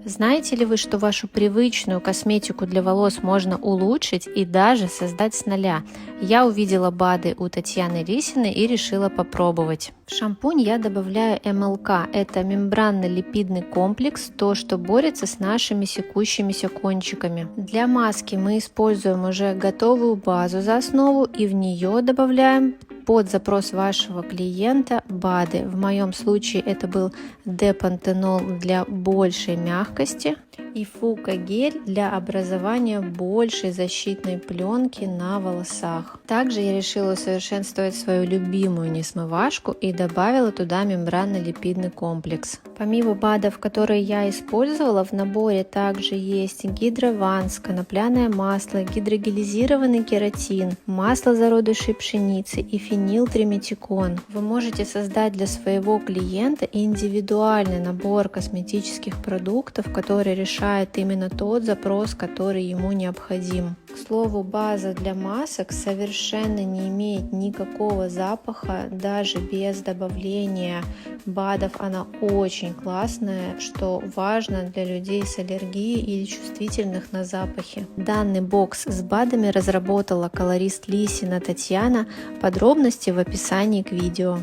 Знаете ли вы, что вашу привычную косметику для волос можно улучшить и даже создать с нуля? Я увидела БАДы у Татьяны Лисиной и решила попробовать. В шампунь я добавляю МЛК. Это мембранно-липидный комплекс, то, что борется с нашими секущимися кончиками. Для маски мы используем уже готовую базу за основу и в нее добавляем под запрос вашего клиента БАДы. В моем случае это был депантенол для большей мягкости и фука-гель для образования большей защитной пленки на волосах. Также я решила усовершенствовать свою любимую несмывашку и добавила туда мембранно-липидный комплекс. Помимо БАДов, которые я использовала, в наборе также есть гидрованс, конопляное масло, гидрогелизированный кератин, масло зародышей пшеницы и фенилтриметикон. Вы можете создать для своего клиента индивидуальный набор косметических продуктов, который решает именно тот запрос, который ему необходим. К слову, база для масок совершенно не имеет никакого запаха, даже без добавления БАДов. Она очень классная, что важно для людей с аллергией или чувствительных на запахи. Данный бокс с БАДами разработала колорист Лисина Татьяна. Подробности в описании к видео.